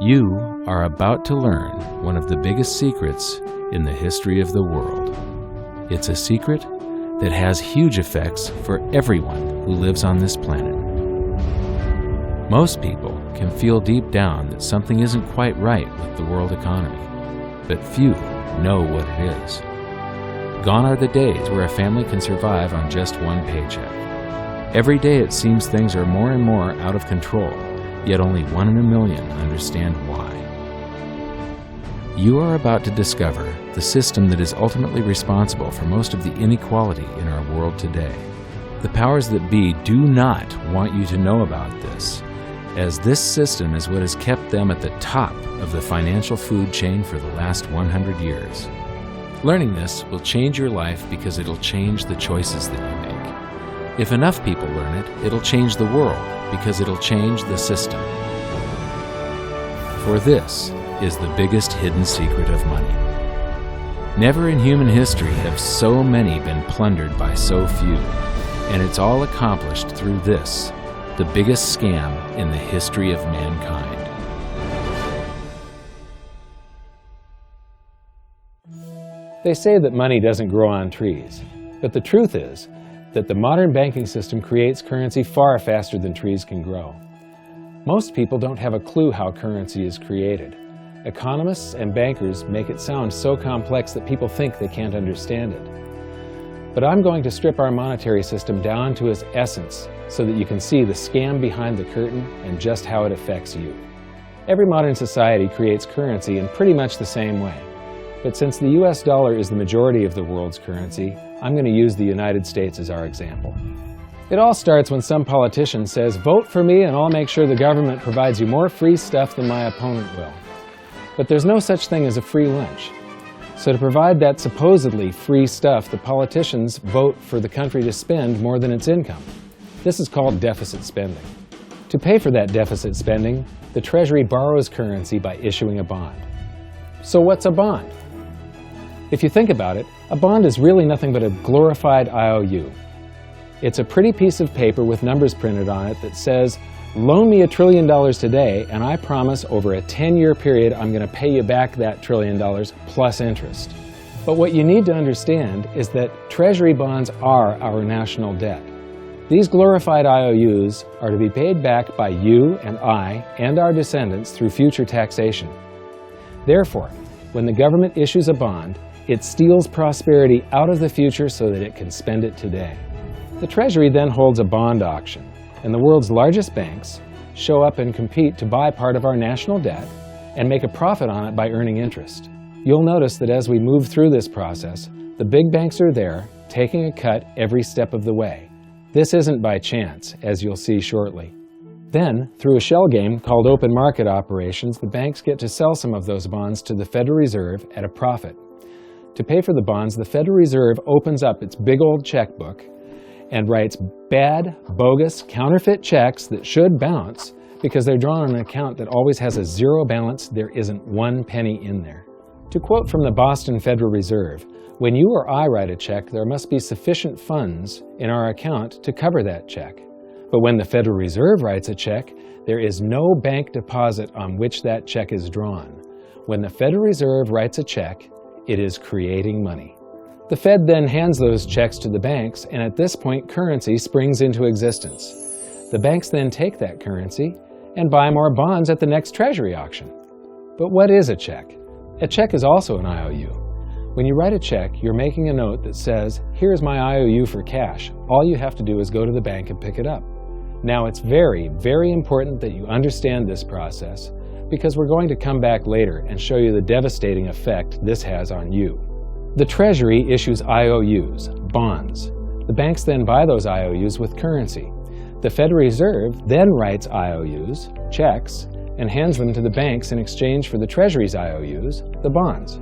You are about to learn one of the biggest secrets in the history of the world. It's a secret that has huge effects for everyone who lives on this planet. Most people can feel deep down that something isn't quite right with the world economy, but few know what it is. Gone are the days where a family can survive on just one paycheck. Every day it seems things are more and more out of control, yet only 1 in a million understand why. You are about to discover the system that is ultimately responsible for most of the inequality in our world today. The powers that be do not want you to know about this, as this system is what has kept them at the top of the financial food chain for the last 100 years. Learning this will change your life because it'll change the choices that you make. If enough people learn it, it'll change the world because it'll change the system. For this is the biggest hidden secret of money. Never in human history have so many been plundered by so few, and it's all accomplished through this, the biggest scam in the history of mankind. They say that money doesn't grow on trees, but the truth is that the modern banking system creates currency far faster than trees can grow. Most people don't have a clue how currency is created. Economists and bankers make it sound so complex that people think they can't understand it. But I'm going to strip our monetary system down to its essence so that you can see the scam behind the curtain and just how it affects you. Every modern society creates currency in pretty much the same way. But since the US dollar is the majority of the world's currency, I'm going to use the United States as our example. It all starts when some politician says, "Vote for me and I'll make sure the government provides you more free stuff than my opponent will." But there's no such thing as a free lunch. So to provide that supposedly free stuff, the politicians vote for the country to spend more than its income. This is called deficit spending. To pay for that deficit spending, the Treasury borrows currency by issuing a bond. So what's a bond? If you think about it, a bond is really nothing but a glorified IOU. It's a pretty piece of paper with numbers printed on it that says, "Loan me $1 trillion today, and I promise over a 10-year period I'm going to pay you back that $1 trillion plus interest." But what you need to understand is that Treasury bonds are our national debt. These glorified IOUs are to be paid back by you and I and our descendants through future taxation. Therefore, when the government issues a bond, it steals prosperity out of the future so that it can spend it today. The Treasury then holds a bond auction, and the world's largest banks show up and compete to buy part of our national debt and make a profit on it by earning interest. You'll notice that as we move through this process, the big banks are there, taking a cut every step of the way. This isn't by chance, as you'll see shortly. Then, through a shell game called open market operations, the banks get to sell some of those bonds to the Federal Reserve at a profit. To pay for the bonds, the Federal Reserve opens up its big old checkbook and writes bad, bogus, counterfeit checks that should bounce because they're drawn on an account that always has a zero balance. There isn't 1 penny in there. To quote from the Boston Federal Reserve, "When you or I write a check, there must be sufficient funds in our account to cover that check. But when the Federal Reserve writes a check, there is no bank deposit on which that check is drawn. When the Federal Reserve writes a check, it is creating money." The Fed then hands those checks to the banks, and at this point, currency springs into existence. The banks then take that currency and buy more bonds at the next Treasury auction. But what is a check? A check is also an IOU. When you write a check, you're making a note that says, "Here's my IOU for cash. All you have to do is go to the bank and pick it up." Now, it's very, very important that you understand this process because we're going to come back later and show you the devastating effect this has on you. The Treasury issues IOUs, bonds. The banks then buy those IOUs with currency. The Federal Reserve then writes IOUs, checks, and hands them to the banks in exchange for the Treasury's IOUs, the bonds.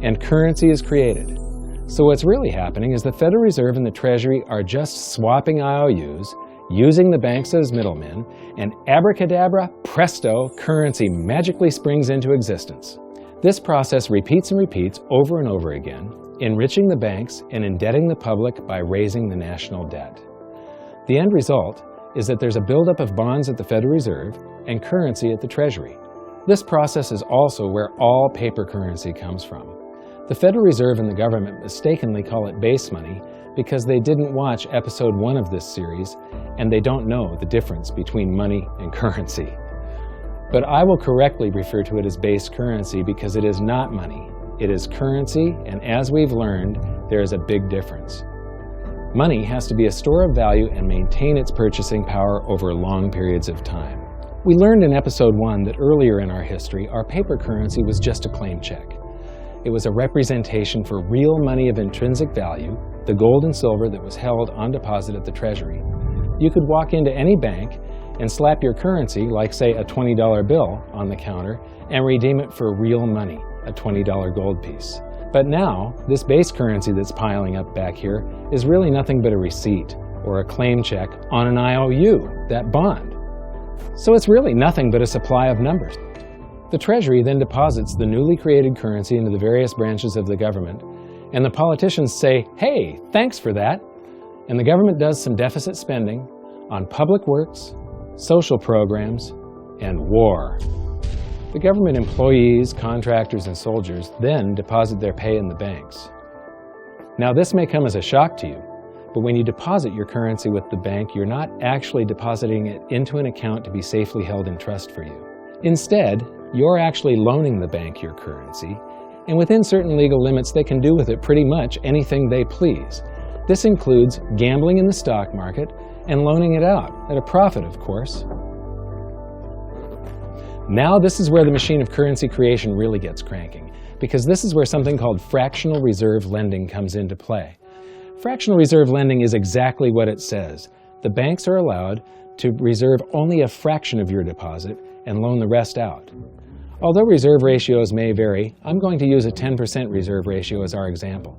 And currency is created. So what's really happening is the Federal Reserve and the Treasury are just swapping IOUs, using the banks as middlemen, and abracadabra, presto, currency magically springs into existence. This process repeats and repeats over and over again, enriching the banks and indebting the public by raising the national debt. The end result is that there's a buildup of bonds at the Federal Reserve, and currency at the Treasury. This process is also where all paper currency comes from. The Federal Reserve and the government mistakenly call it base money because they didn't watch episode 1 of this series and they don't know the difference between money and currency. But I will correctly refer to it as base currency because it is not money. It is currency, and as we've learned, there is a big difference. Money has to be a store of value and maintain its purchasing power over long periods of time. We learned in episode 1 that earlier in our history, our paper currency was just a claim check. It was a representation for real money of intrinsic value, the gold and silver that was held on deposit at the Treasury. You could walk into any bank and slap your currency, like say a $20 bill, on the counter and redeem it for real money, a $20 gold piece. But now, this base currency that's piling up back here is really nothing but a receipt or a claim check on an IOU, that bond. So it's really nothing but a supply of numbers. The Treasury then deposits the newly created currency into the various branches of the government, and the politicians say, "Hey, thanks for that." And the government does some deficit spending on public works, social programs, and war. The government employees, contractors, and soldiers then deposit their pay in the banks. Now, this may come as a shock to you, but when you deposit your currency with the bank, you're not actually depositing it into an account to be safely held in trust for you. Instead, you're actually loaning the bank your currency, and within certain legal limits, they can do with it pretty much anything they please. This includes gambling in the stock market and loaning it out, at a profit, of course. Now this is where the machine of currency creation really gets cranking, because this is where something called fractional reserve lending comes into play. Fractional reserve lending is exactly what it says. The banks are allowed to reserve only a fraction of your deposit and loan the rest out. Although reserve ratios may vary, I'm going to use a 10% reserve ratio as our example.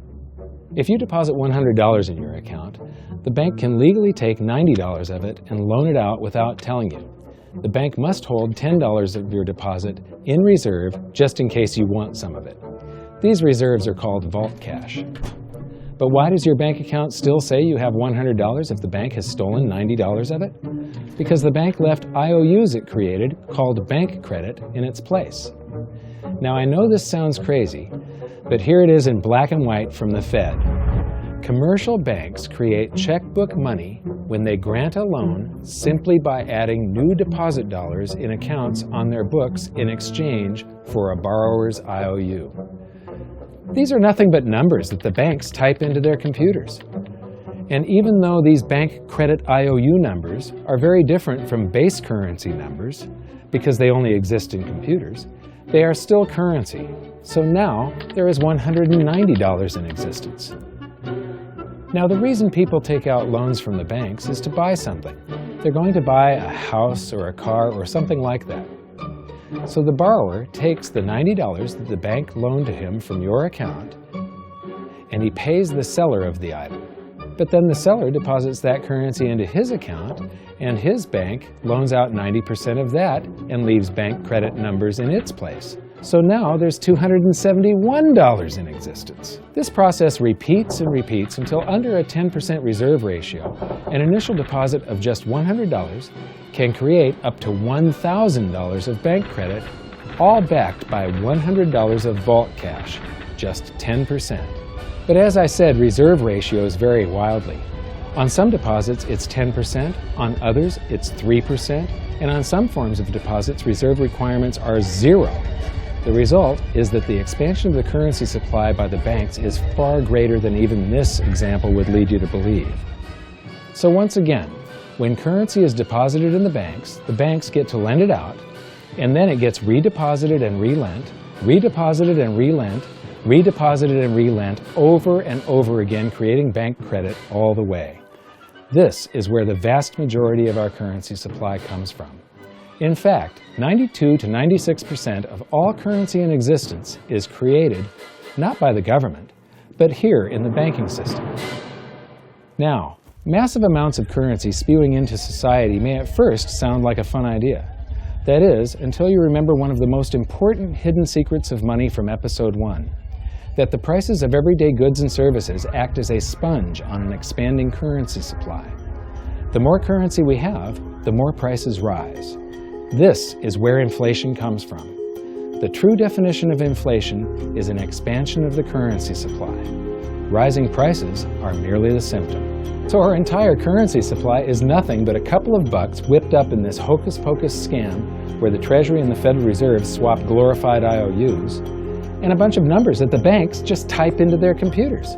If you deposit $100 in your account, the bank can legally take $90 of it and loan it out without telling you. The bank must hold $10 of your deposit in reserve just in case you want some of it. These reserves are called vault cash. But why does your bank account still say you have $100 if the bank has stolen $90 of it? Because the bank left IOUs it created, called bank credit, in its place. Now I know this sounds crazy, but here it is in black and white from the Fed. Commercial banks create checkbook money when they grant a loan simply by adding new deposit dollars in accounts on their books in exchange for a borrower's IOU. These are nothing but numbers that the banks type into their computers. And even though these bank credit IOU numbers are very different from base currency numbers, because they only exist in computers, they are still currency. So now there is $190 in existence. Now the reason people take out loans from the banks is to buy something. They're going to buy a house or a car or something like that. So the borrower takes the $90 that the bank loaned to him from your account and he pays the seller of the item. But then the seller deposits that currency into his account and his bank loans out 90% of that and leaves bank credit numbers in its place. So now there's $271 in existence. This process repeats and repeats until under a 10% reserve ratio, an initial deposit of just $100 can create up to $1,000 of bank credit, all backed by $100 of vault cash, just 10%. But as I said, reserve ratios vary wildly. On some deposits, it's 10%, on others, it's 3%, and on some forms of deposits, reserve requirements are 0. The result is that the expansion of the currency supply by the banks is far greater than even this example would lead you to believe. So once again, when currency is deposited in the banks get to lend it out, and then it gets redeposited and relent, redeposited and relent, redeposited and relent over and over again, creating bank credit all the way. This is where the vast majority of our currency supply comes from. In fact, 92 to 96% of all currency in existence is created not by the government, but here in the banking system. Now, massive amounts of currency spewing into society may at first sound like a fun idea. That is, until you remember one of the most important hidden secrets of money from episode 1, that the prices of everyday goods and services act as a sponge on an expanding currency supply. The more currency we have, the more prices rise. This is where inflation comes from. The true definition of inflation is an expansion of the currency supply. Rising prices are merely the symptom. So our entire currency supply is nothing but a couple of bucks whipped up in this hocus-pocus scam where the Treasury and the Federal Reserve swap glorified IOUs, and a bunch of numbers that the banks just type into their computers.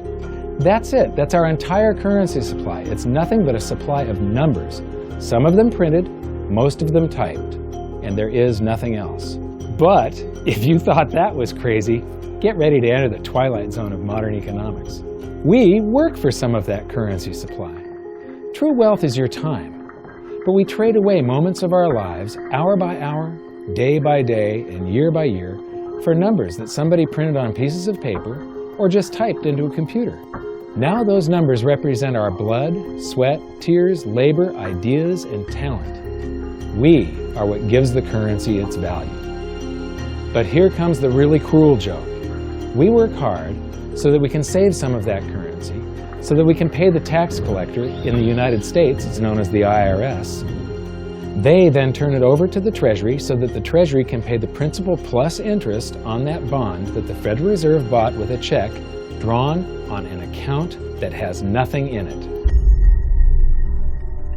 That's it. That's our entire currency supply. It's nothing but a supply of numbers. Some of them printed, most of them typed, and there is nothing else. But if you thought that was crazy, get ready to enter the twilight zone of modern economics. We work for some of that currency supply. True wealth is your time, but we trade away moments of our lives, hour by hour, day by day, and year by year, for numbers that somebody printed on pieces of paper or just typed into a computer. Now those numbers represent our blood, sweat, tears, labor, ideas, and talent. We are what gives the currency its value. But here comes the really cruel joke. We work hard so that we can save some of that currency, so that we can pay the tax collector. In the United States, it's known as the IRS. They then turn it over to the Treasury so that the Treasury can pay the principal plus interest on that bond that the Federal Reserve bought with a check drawn on an account that has nothing in it.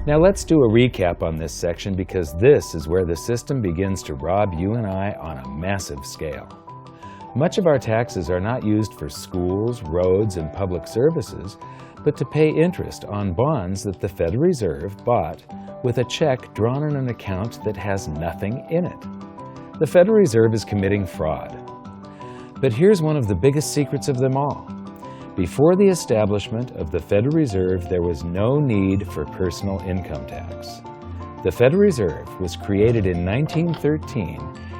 Now let's do a recap on this section, because this is where the system begins to rob you and I on a massive scale. Much of our taxes are not used for schools, roads, and public services, but to pay interest on bonds that the Federal Reserve bought with a check drawn on an account that has nothing in it. The Federal Reserve is committing fraud. But here's one of the biggest secrets of them all. Before the establishment of the Federal Reserve, there was no need for personal income tax. The Federal Reserve was created in 1913,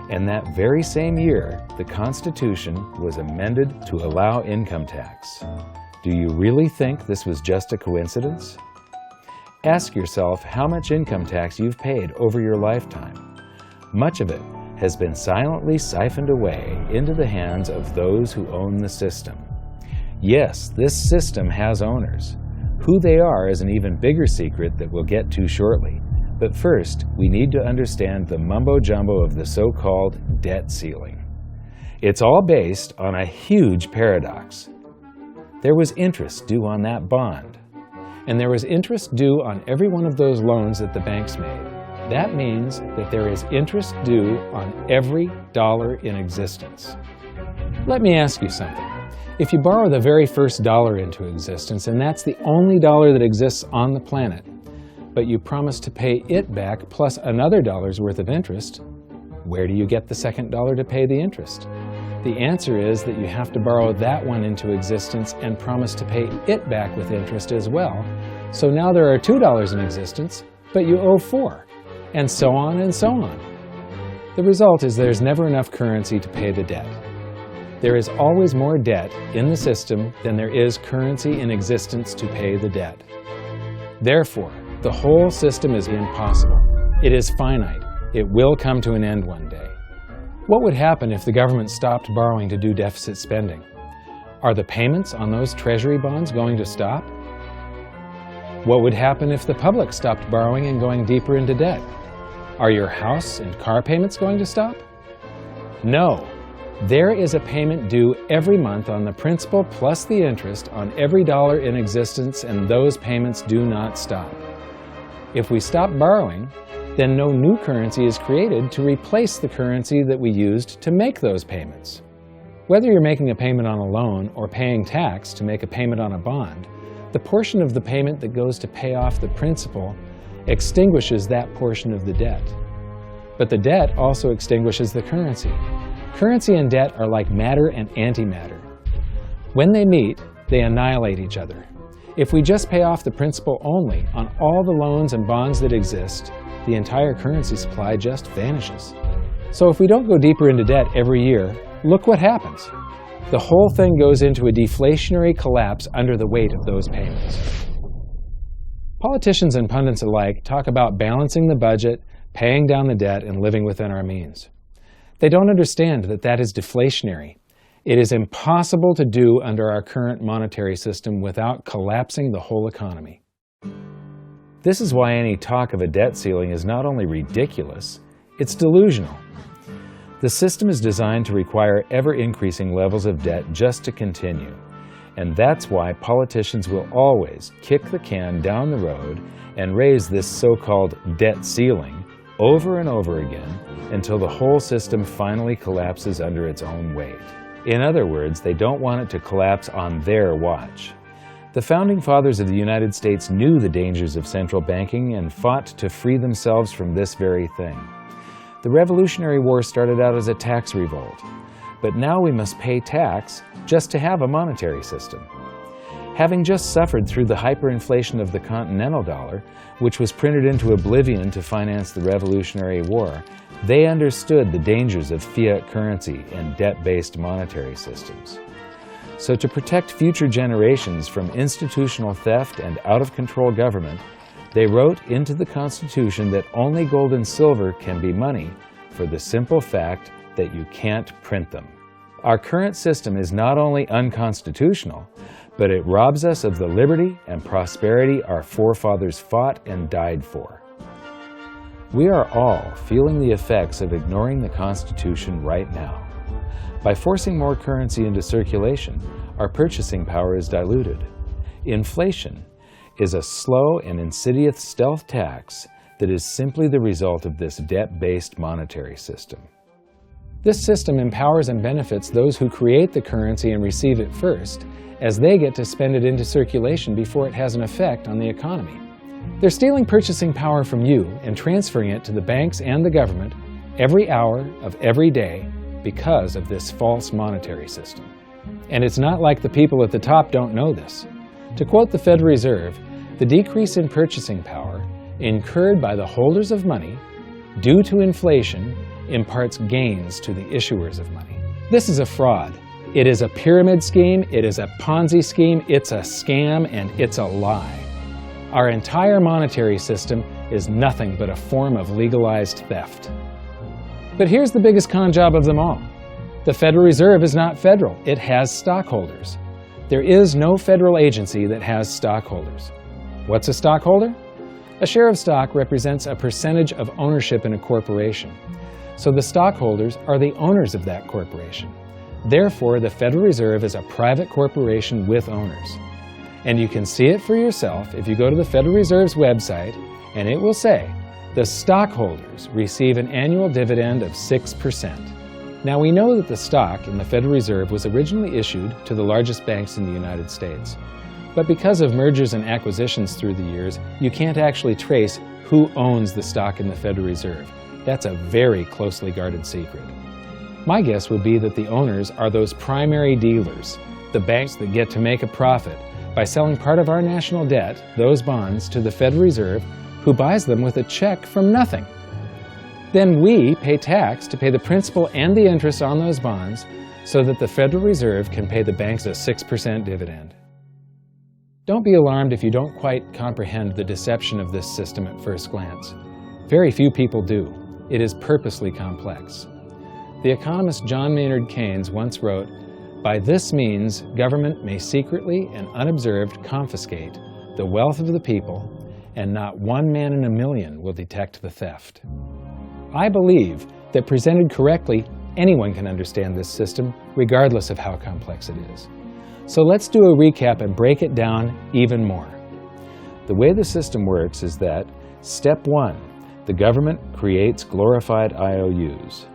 and that very same year, the Constitution was amended to allow income tax. Do you really think this was just a coincidence? Ask yourself how much income tax you've paid over your lifetime. Much of it has been silently siphoned away into the hands of those who own the system. Yes, this system has owners. Who they are is an even bigger secret that we'll get to shortly. But first, we need to understand the mumbo-jumbo of the so-called debt ceiling. It's all based on a huge paradox. There was interest due on that bond, and there was interest due on every one of those loans that the banks made. That means that there is interest due on every dollar in existence. Let me ask you something. If you borrow the very first dollar into existence, and that's the only dollar that exists on the planet, but you promise to pay it back plus another dollar's worth of interest, where do you get the second dollar to pay the interest? The answer is that you have to borrow that one into existence and promise to pay it back with interest as well. So now there are $2 in existence, but you owe $4, and so on and so on. The result is there's never enough currency to pay the debt. There is always more debt in the system than there is currency in existence to pay the debt. Therefore, the whole system is impossible. It is finite. It will come to an end one day. What would happen if the government stopped borrowing to do deficit spending? Are the payments on those treasury bonds going to stop? What would happen if the public stopped borrowing and going deeper into debt? Are your house and car payments going to stop? No. There is a payment due every month on the principal plus the interest on every dollar in existence, and those payments do not stop. If we stop borrowing, then no new currency is created to replace the currency that we used to make those payments. Whether you're making a payment on a loan or paying tax to make a payment on a bond, the portion of the payment that goes to pay off the principal extinguishes that portion of the debt. But the debt also extinguishes the currency. Currency and debt are like matter and antimatter. When they meet, they annihilate each other. If we just pay off the principal only on all the loans and bonds that exist, the entire currency supply just vanishes. So if we don't go deeper into debt every year, look what happens. The whole thing goes into a deflationary collapse under the weight of those payments. Politicians and pundits alike talk about balancing the budget, paying down the debt, and living within our means. They don't understand that that is deflationary. It is impossible to do under our current monetary system without collapsing the whole economy. This is why any talk of a debt ceiling is not only ridiculous, It's delusional. The system is designed to require ever-increasing levels of debt just to continue. And that's why politicians will always kick the can down the road and raise this so-called debt ceiling over and over again until the whole system finally collapses under its own weight. In other words, they don't want it to collapse on their watch. The Founding Fathers of the United States knew the dangers of central banking and fought to free themselves from this very thing. The Revolutionary War started out as a tax revolt, but now we must pay tax just to have a monetary system. Having just suffered through the hyperinflation of the continental dollar, which was printed into oblivion to finance the Revolutionary War, they understood the dangers of fiat currency and debt-based monetary systems. So to protect future generations from institutional theft and out-of-control government, they wrote into the Constitution that only gold and silver can be money for the simple fact that you can't print them. Our current system is not only unconstitutional, but it robs us of the liberty and prosperity our forefathers fought and died for. We are all feeling the effects of ignoring the Constitution right now. By forcing more currency into circulation, our purchasing power is diluted. Inflation is a slow and insidious stealth tax that is simply the result of this debt-based monetary system. This system empowers and benefits those who create the currency and receive it first, as they get to spend it into circulation before it has an effect on the economy. They're stealing purchasing power from you and transferring it to the banks and the government every hour of every day because of this false monetary system. And it's not like the people at the top don't know this. To quote the Federal Reserve, the decrease in purchasing power incurred by the holders of money due to inflation imparts gains to the issuers of money. This is a fraud. It is a pyramid scheme, it is a Ponzi scheme, it's a scam, and it's a lie. Our entire monetary system is nothing but a form of legalized theft. But here's the biggest con job of them all. The Federal Reserve is not federal, it has stockholders. There is no federal agency that has stockholders. What's a stockholder? A share of stock represents a percentage of ownership in a corporation. So the stockholders are the owners of that corporation. Therefore, the Federal Reserve is a private corporation with owners. And you can see it for yourself if you go to the Federal Reserve's website, and it will say, the stockholders receive an annual dividend of 6%. Now we know that the stock in the Federal Reserve was originally issued to the largest banks in the United States. But because of mergers and acquisitions through the years, you can't actually trace who owns the stock in the Federal Reserve. That's a very closely guarded secret. My guess would be that the owners are those primary dealers, the banks that get to make a profit by selling part of our national debt, those bonds, to the Federal Reserve, who buys them with a check from nothing. Then we pay tax to pay the principal and the interest on those bonds so that the Federal Reserve can pay the banks a 6% dividend. Don't be alarmed if you don't quite comprehend the deception of this system at first glance. Very few people do. It is purposely complex. The economist John Maynard Keynes once wrote, "By this means, government may secretly and unobserved confiscate the wealth of the people, and not one man in a million will detect the theft." I believe that presented correctly, anyone can understand this system, regardless of how complex it is. So let's do a recap and break it down even more. The way the system works is that, step 1, the government creates glorified IOUs.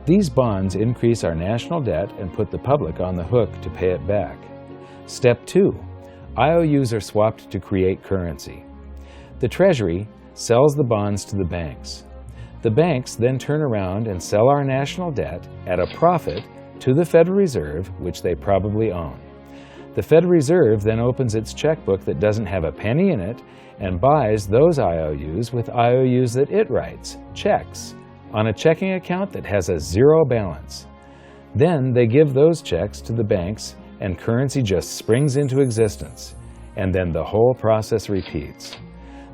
These bonds increase our national debt and put the public on the hook to pay it back. Step 2, IOUs are swapped to create currency. The Treasury sells the bonds to the banks. The banks then turn around and sell our national debt at a profit to the Federal Reserve, which they probably own. The Federal Reserve then opens its checkbook that doesn't have a penny in it and buys those IOUs with IOUs that it writes, checks, on a checking account that has a zero balance. Then they give those checks to the banks and currency just springs into existence, and then the whole process repeats.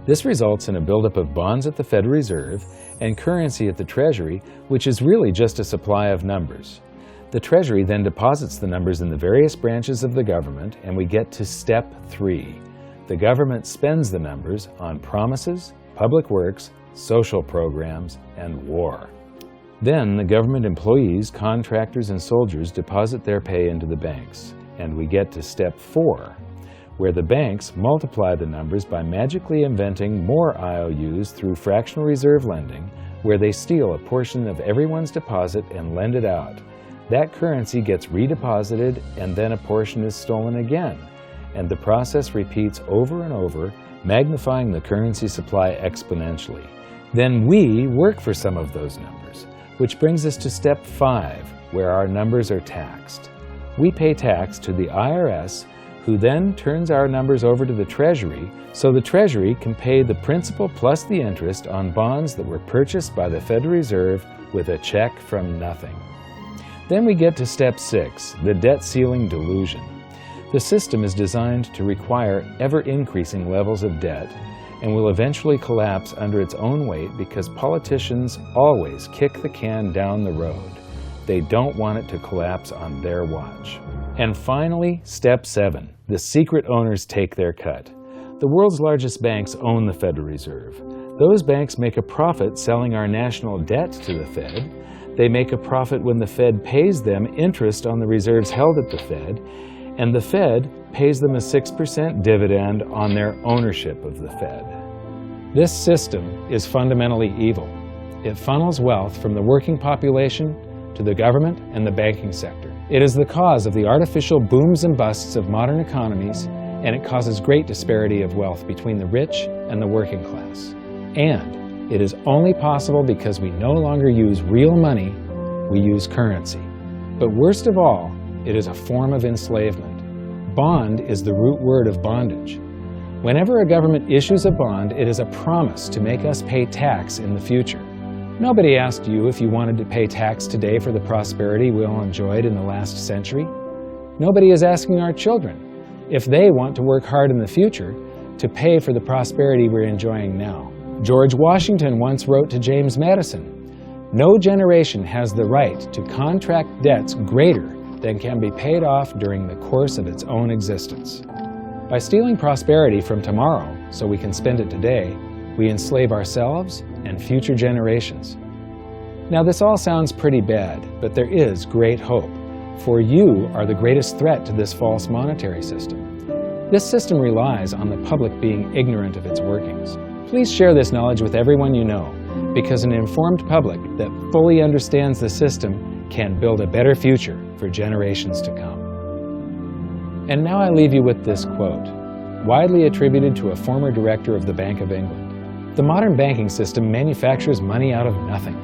This results in a buildup of bonds at the Federal Reserve and currency at the Treasury, which is really just a supply of numbers. The Treasury then deposits the numbers in the various branches of the government, and we get to step 3. The government spends the numbers on promises, public works, social programs, and war. Then the government employees, contractors, and soldiers deposit their pay into the banks. And we get to step 4, where the banks multiply the numbers by magically inventing more IOUs through fractional reserve lending, where they steal a portion of everyone's deposit and lend it out. That currency gets redeposited, and then a portion is stolen again. And the process repeats over and over, magnifying the currency supply exponentially. Then we work for some of those numbers, which brings us to step 5, where our numbers are taxed. We pay tax to the IRS, who then turns our numbers over to the Treasury, so the Treasury can pay the principal plus the interest on bonds that were purchased by the Federal Reserve with a check from nothing. Then we get to step 6, the debt ceiling delusion. The system is designed to require ever-increasing levels of debt and will eventually collapse under its own weight because politicians always kick the can down the road. They don't want it to collapse on their watch. And finally, step 7, the secret owners take their cut. The world's largest banks own the Federal Reserve. Those banks make a profit selling our national debt to the Fed. They make a profit when the Fed pays them interest on the reserves held at the Fed, and the Fed pays them a 6% dividend on their ownership of the Fed. This system is fundamentally evil. It funnels wealth from the working population to the government and the banking sector. It is the cause of the artificial booms and busts of modern economies, and it causes great disparity of wealth between the rich and the working class. And it is only possible because we no longer use real money, we use currency. But worst of all, it is a form of enslavement. Bond is the root word of bondage. Whenever a government issues a bond, it is a promise to make us pay tax in the future. Nobody asked you if you wanted to pay tax today for the prosperity we all enjoyed in the last century. Nobody is asking our children if they want to work hard in the future to pay for the prosperity we're enjoying now. George Washington once wrote to James Madison, "No generation has the right to contract debts greater than can be paid off during the course of its own existence." By stealing prosperity from tomorrow so we can spend it today, we enslave ourselves and future generations. Now this all sounds pretty bad, but there is great hope, for you are the greatest threat to this false monetary system. This system relies on the public being ignorant of its workings. Please share this knowledge with everyone you know, because an informed public that fully understands the system can build a better future for generations to come. And now I leave you with this quote, widely attributed to a former director of the Bank of England. The modern banking system manufactures money out of nothing.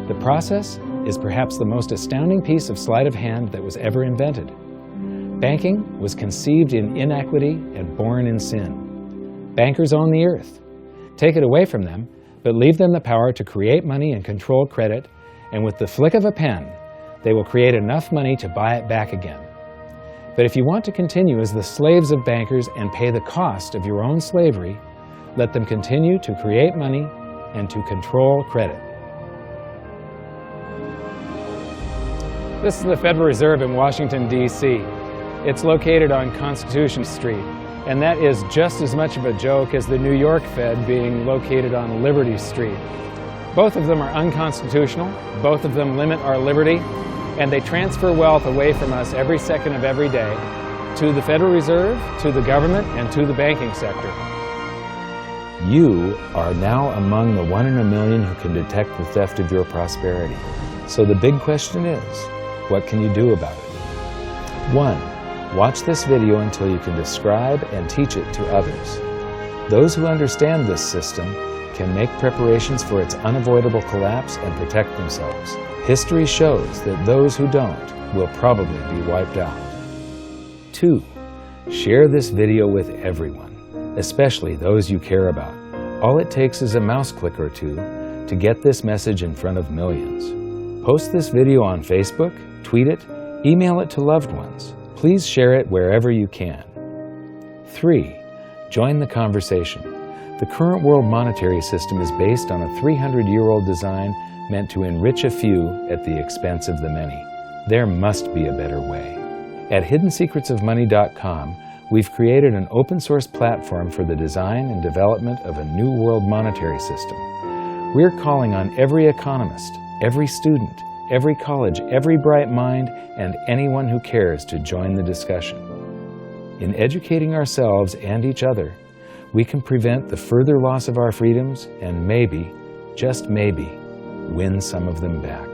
The process is perhaps the most astounding piece of sleight of hand that was ever invented. Banking was conceived in inequity and born in sin. Bankers own the earth. Take it away from them, but leave them the power to create money and control credit, and with the flick of a pen, they will create enough money to buy it back again. But if you want to continue as the slaves of bankers and pay the cost of your own slavery, let them continue to create money and to control credit. This is the Federal Reserve in Washington, D.C. It's located on Constitution Street, and that is just as much of a joke as the New York Fed being located on Liberty Street. Both of them are unconstitutional, both of them limit our liberty, and they transfer wealth away from us every second of every day to the Federal Reserve, to the government, and to the banking sector. You are now among the 1 in a million who can detect the theft of your prosperity. So the big question is, what can you do about it? 1. Watch this video until you can describe and teach it to others. Those who understand this system can make preparations for its unavoidable collapse and protect themselves. History shows that those who don't will probably be wiped out. 2. Share this video with everyone, especially those you care about. All it takes is a mouse click or two to get this message in front of millions. Post this video on Facebook, tweet it, email it to loved ones. Please share it wherever you can. 3. Join the conversation. The current world monetary system is based on a 300-year-old design meant to enrich a few at the expense of the many. There must be a better way. At hiddensecretsofmoney.com, we've created an open-source platform for the design and development of a new world monetary system. We're calling on every economist, every student, every college, every bright mind, and anyone who cares to join the discussion. In educating ourselves and each other, we can prevent the further loss of our freedoms and maybe, just maybe, win some of them back.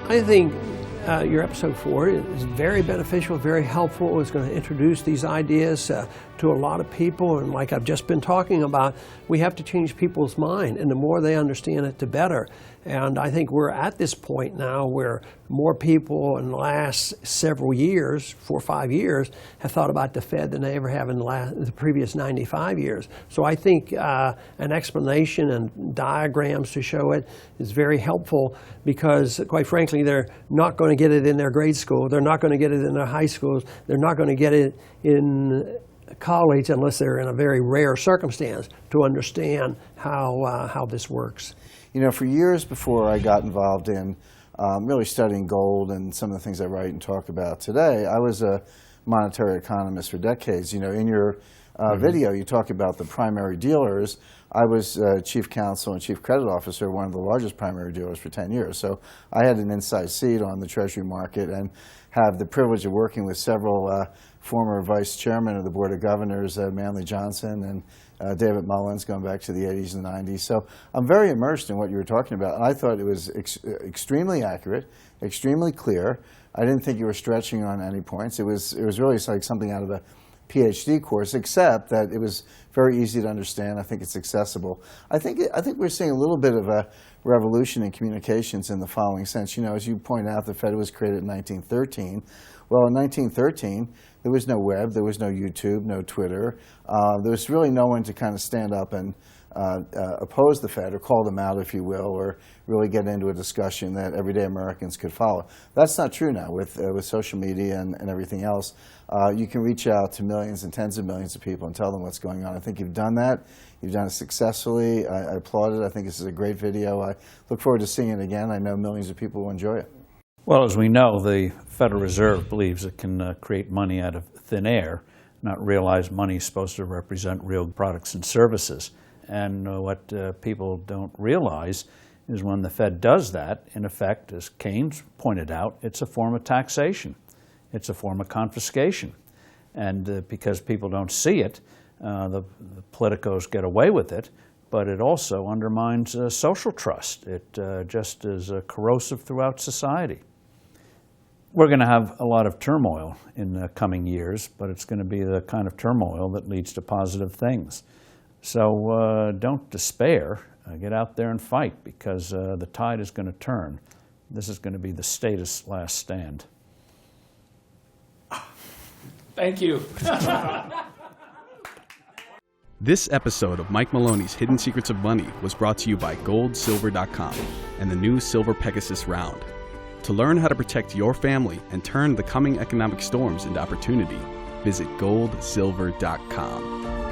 I think your episode 4 is very beneficial, very helpful. It's going to introduce these ideas to a lot of people, and like I've just been talking about, we have to change people's mind, and the more they understand it, the better. And I think we're at this point now where more people in the last several years, 4 or 5 years, have thought about the Fed than they ever have in the previous 95 years. So I think an explanation and diagrams to show it is very helpful, because quite frankly, they're not going to get it in their grade school. They're not going to get it in their high schools. They're not going to get it in college unless they're in a very rare circumstance to understand how this works. You know, for years before I got involved in really studying gold and some of the things I write and talk about today, I was a monetary economist for decades. You know, in your video, you talk about the primary dealers. I was chief counsel and chief credit officer, one of the largest primary dealers for 10 years. So I had an inside seat on the Treasury market and have the privilege of working with several former vice chairmen of the Board of Governors, Manley Johnson and David Mullins, going back to the 80s and 90s. So I'm very immersed in what you were talking about. And I thought it was extremely accurate, extremely clear. I didn't think you were stretching on any points. It was really like something out of a PhD course, except that it was very easy to understand. I think it's accessible. I think we're seeing a little bit of a revolution in communications in the following sense. You know, as you point out, the Fed was created in 1913. Well, in 1913, there was no web, there was no YouTube, no Twitter. There was really no one to kind of stand up and oppose the Fed or call them out, if you will, or really get into a discussion that everyday Americans could follow. That's not true now with social media and everything else. You can reach out to millions and tens of millions of people and tell them what's going on. I think you've done that. You've done it successfully. I applaud it. I think this is a great video. I look forward to seeing it again. I know millions of people will enjoy it. Well, as we know, the Federal Reserve believes it can create money out of thin air, not realize money is supposed to represent real products and services. And what people don't realize is when the Fed does that, in effect, as Keynes pointed out, it's a form of taxation. It's a form of confiscation. And because people don't see it, the politicos get away with it, but it also undermines social trust. It just is corrosive throughout society. We're going to have a lot of turmoil in the coming years, but it's going to be the kind of turmoil that leads to positive things. So don't despair. Get out there and fight, because the tide is going to turn. This is going to be the status last stand. Thank you. This episode of Mike Maloney's Hidden Secrets of Money was brought to you by GoldSilver.com and the new Silver Pegasus Round. To learn how to protect your family and turn the coming economic storms into opportunity, visit GoldSilver.com.